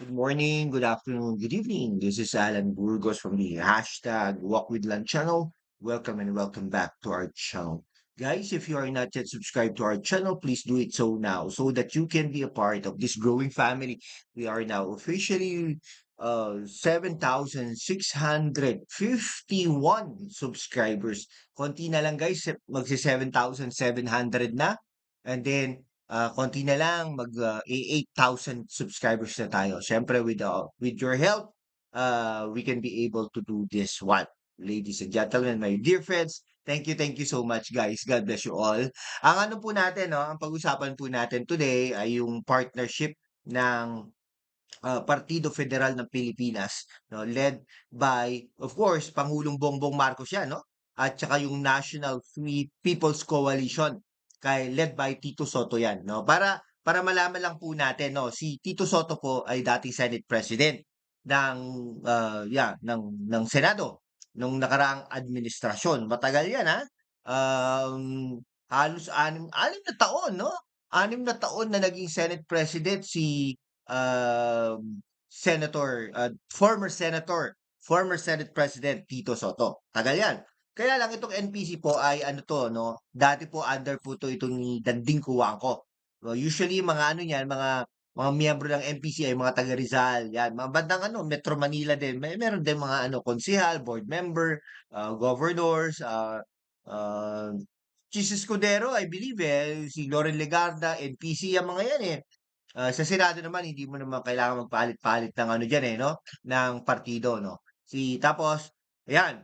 Good morning, good afternoon, good evening. This is Alan Burgos from the hashtag Walk with Land channel. Welcome and welcome back to our channel. Guys, if you are not yet subscribed to our channel, please do it so now so that you can be a part of this growing family. We are now officially 7,651 subscribers. Konti na lang guys, magsi 7,700 na. And then konti na lang, 8,000 subscribers na tayo. Siyempre, with your help, we can be able to do this one. Ladies and gentlemen, my dear friends, thank you so much, guys. God bless you all. Ang ano po natin, no, ang pag-usapan po natin today ay yung partnership ng Partido Federal ng Pilipinas, no, led by, of course, Pangulong Bongbong Marcos yan, no? At saka yung National Free People's Coalition, led by Tito Soto yan, no? Para malaman lang po natin, no, si Tito Soto po ay dating Senate President ng ng Senado nung nakaraang administrasyon. Matagal yan, ha? Halos anim na taon, no? 6 na taon na naging Senate President si former Senate President Tito Soto. Tagal yan. Kaya lang itong NPC po ay ano to, no? Dati po under po to ito ni Danding Kuwangko. No, usually mga ano niyan, mga miyembro ng NPC ay mga taga Rizal, yan. Mga bandang ano, Metro Manila din. Meron din mga ano, konsehal, board member, governors, uh, Chis Escudero, I believe si Loren Legarda, NPC, yung mga yan eh. Sa Senado naman hindi mo naman kailangan magpalit-palit ng ano diyan, no, ng partido, 'no. Tapos ayan,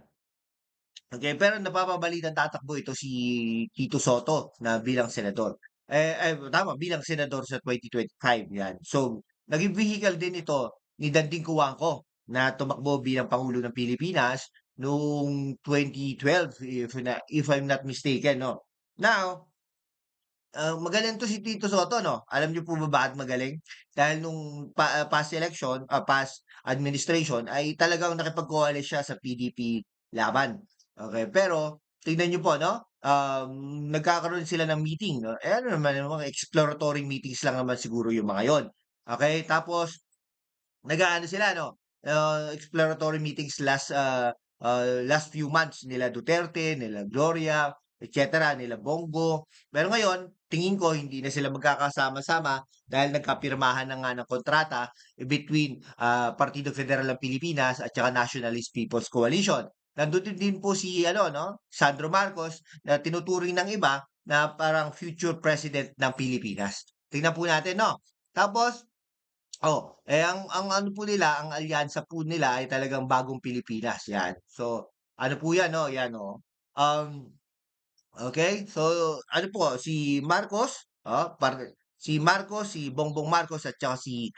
okey, pero napapabalitang tatakbo ito si Tito Soto na bilang senador. Tama, bilang senador sa 2025, 'yan. So, naging vehicle din ito ni Danding Cojuangco na tumakbo bilang Pangulo ng Pilipinas noong 2012 if I'm not mistaken, 'no. Now, magaling 'to si Tito Soto 'no, alam niyo po ba bakit magaling? Dahil nung past administration ay talagang nakipag-coalition siya sa PDP laban, okey. Pero tignan niyo po 'no, nagkakaroon sila ng meeting 'no, ano naman yung mga exploratory meetings lang naman siguro yung mga yun, okey. Tapos nag-aano sila 'no, exploratory meetings last few months nila Duterte, nila Gloria, et cetera, nila Bongo. Pero ngayon, tingin ko hindi na sila magkakasama-sama dahil nagkapirmahan na nga ng kontrata between, Partido Federal ng Pilipinas at saka Nationalist People's Coalition. Nandun din po si ano 'no, Sandro Marcos na tinuturing ng iba na parang future president ng Pilipinas. Tingnan po natin 'no. Tapos ang ano po nila, ang alyansa po nila ay talagang Bagong Pilipinas, 'yan. So, ano po 'yan 'no, 'yan oh. Okey, so ano po si Marcos, si Marcos, si Bongbong Marcos at saka si,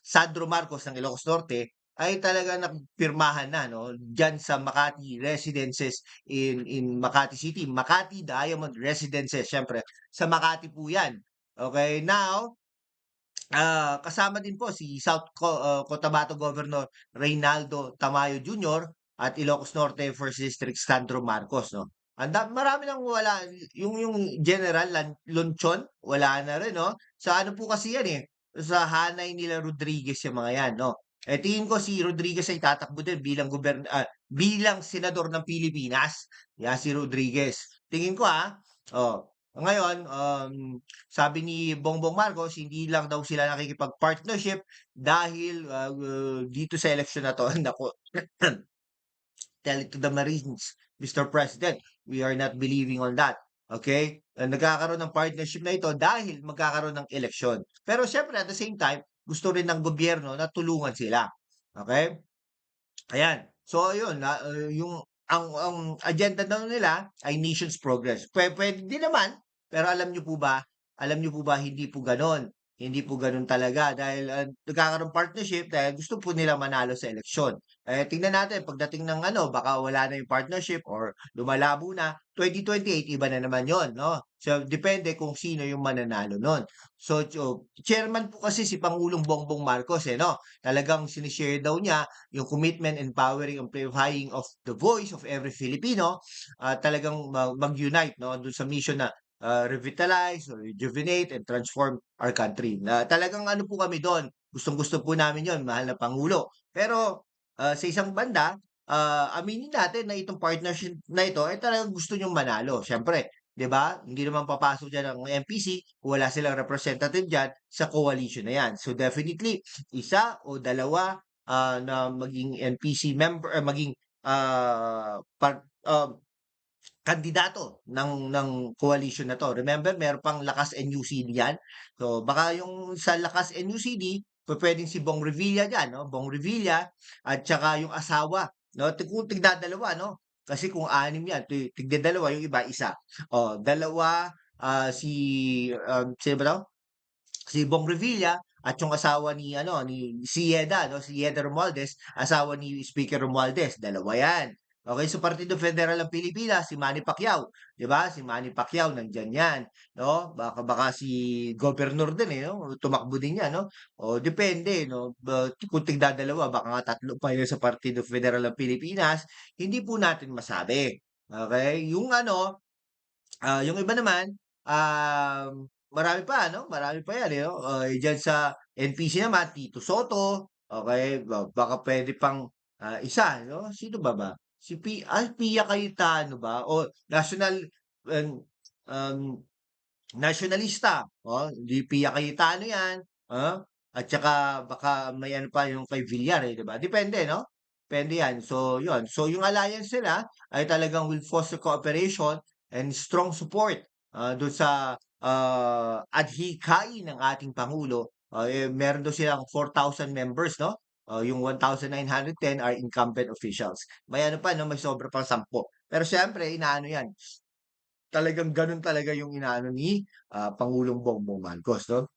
Sandro Marcos ng Ilocos Norte ay talagang napirmahan na 'no, diyan sa Makati Residences in Makati City, Makati Diamond Residences siyempre sa Makati po 'yan. Okey, now kasama din po si Cotabato Governor Reynaldo Tamayo Jr. at Ilocos Norte First District Sandro Marcos 'no. Marami nang wala yung General Lonchon wala na rin 'no. Sa ano po kasi yan, sa hanay nila Rodriguez yung mga yan 'no. Tingin ko si Rodriguez ay tatakbo din bilang senador ng Pilipinas, si Rodriguez. Tingin ko, oh. Ngayon, sabi ni Bongbong Marcos hindi lang daw sila nakikipag-partnership dahil, dito sa eleksyon na 'to naku, tell it to the Marines, Mr. President, we are not believing on that, okay? Nagkakaroon ng partnership na ito dahil magkakaroon ng eleksyon. Pero siyempre at the same time, gusto rin ng gobyerno na tulungan sila, okay? Ayan. So ayun yung ang agenda daw nila ay nation's progress. Puwede din naman, pero alam niyo po ba hindi po gano'n. Hindi po gano'n talaga dahil, nagkakaroong partnership dahil gusto po nila manalo sa eleksyon. Tingnan natin pagdating ng ano baka wala na yung partnership or lumalabo na, 2028 iba na naman yon 'no. So depende kung sino yung mananalo nun. Chairman po kasi si Pangulong Bongbong Marcos, 'no. Talagang daw niya yung commitment, empowering, amplifying of the voice of every Filipino, talagang mag-unite 'no, dun sa mission na revitalize or rejuvenate and transform our country. Na talagang ano po kami do'n, gustong-gusto po namin 'yon, mahal na Pangulo. Pero, sa isang banda, aminin natin na itong partnership na ito ay talagang gusto niyong manalo. Siyempre, 'di ba, hindi naman papasok diyan ang MPC kung wala silang representative diyan sa coalition na 'yan. So definitely, isa o dalawa, na maging NPC member maging, kandidato ng coalition na 'to. Remember meron pang Lakas NUCD 'yan. So baka yung sa Lakas NUCD pupuwedeng si Bong Revilla diyan 'no, Bong Revilla at tsaka yung asawa 'no, kung tigdadalawa 'no. Kasi kung 6 'yan, tigdadalawa yung iba isa. Oh, dalawa, sino ba 'to? Si Bong Revilla at yung asawa ni ano, ni si Yeda 'no, si Yeda Romualdez, asawa ni Speaker Romualdez, dalawa 'yan. Okey, sa Partido Federal ng Pilipinas, si Manny Pacquiao, 'di ba? Si Manny Pacquiao nandiyan 'yan, 'no? Baka si gobernador din, eh, 'no, tumakbo din 'yan, 'no? O depende 'no, kung tigdadalawa baka nga 3 pa 'yun sa Partido Federal ng Pilipinas, hindi po natin masabi, okey? Yung ano, yung iba naman, marami pa ano, marami pa 'yan, eh, 'no? Diyan sa NPC naman, Tito Soto, okey, baka puwede pang, isa 'no, sino ba? Si Pia Cayetano ba o um, um, nasyonalista, oh, di Pia Cayetano 'yan, at saka baka may ano pa yung kay Villar, eh, 'di ba? Depende 'no, depende 'yan. So 'yun, so yung alliance nila ay talagang will foster cooperation and strong support, dun sa, adhikain ng ating pangulo. Meron daw silang 4,000 members 'no, yung 1,910 are incumbent officials. May ano pa 'no, may sobra pang 10. Pero siyempre inaano 'yan, talagang gano'n talaga yung inaano ni, Pangulong Bongbong Marcos 'no.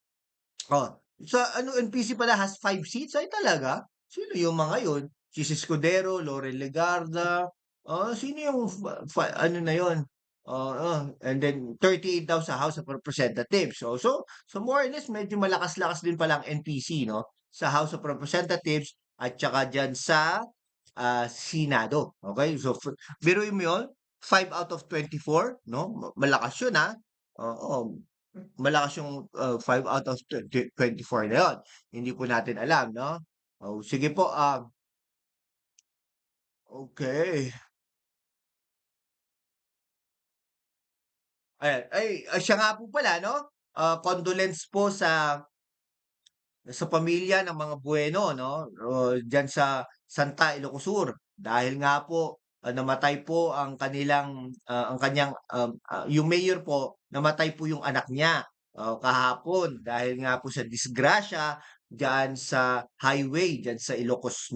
Oh, sa ano NPC pala has 5 seats, ay talaga? Sino yung mga yun? Si Escudero, Loren Legarda, sino yung ano na yun, and then 38 daw sa House of Representatives. So more or less medyo malakas-lakas din pala ang NPC 'no, sa House of Representatives at tsaka diyan sa, Senado, okey? So biruin mo yun, 5 out of 24 'no, malakas yun, oo. Malakas yung, 5 out of 24 na yun. Hindi po natin alam 'no? Oh, sige po, okey. Ayan, siya nga po pala 'no, condolence po sa pamilya ng mga Bueno 'no, diyan sa Santa Ilocos dahil nga po, namatay po ang kaniyang, yung mayor po, namatay po yung anak niya, kahapon dahil nga po sa disgrasya diyan sa highway diyan sa Ilocos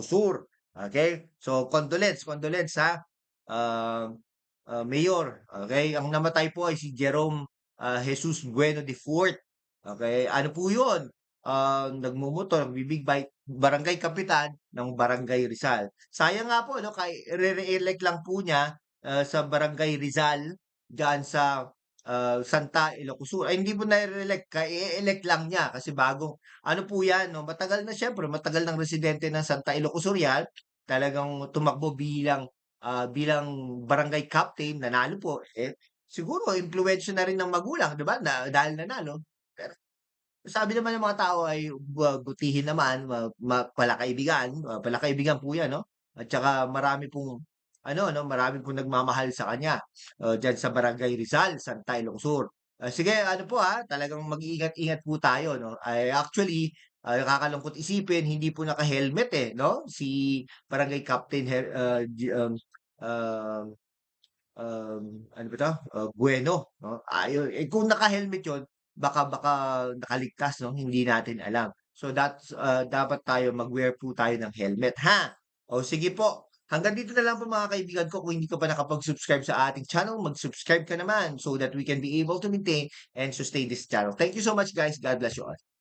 Sur, okey? So condolence, condolence Mayor, okey? Ang namatay po ay si Jerome, Jesus Bueno IV, okey? Ano po 'yun, nagmomotor, nagbi-big bike, barangay kapitan ng Barangay Rizal. Sayang nga po 'no, re-elect lang po niya, sa Barangay Rizal diyan sa, Santa Ilocos Sur. Ay hindi po nare-reelect, elect lang niya kasi bagong ano po 'yan 'no, matagal na siyempre matagal ng residente ng Santa Ilocos Sur 'yan. Talagang tumakbo bilang barangay captain, nanalo po, eh, siguro impluwensya na rin ng magulang 'di ba, dahil nanalo. Pero sabi naman ng mga tao ay butihin naman, palakaibigan, palakaibigan po 'yan 'no, at saka marami pong ano 'no, marami pong nagmamahal sa kanya, diyan sa Barangay Rizal, Santa Ilocos. Sige ano po, talagang mag-iingat-ingat po tayo 'no. Actually, nakakalungkot isipin hindi po naka-helmet, eh, 'no, si Barangay Captain um, ano ba 'to, Bueno 'no, kung naka-helmet yun baka baka nakaligtas 'no, hindi natin alam. So dapat tayo mag-wear po tayo ng helmet, ha? O sige po, hanggang dito na lang po mga kaibigan ko. Kung hindi ka pa nakapag-subscribe sa ating channel, mag-subscribe ka naman so that we can be able to maintain and sustain this channel. Thank you so much guys. God bless you all.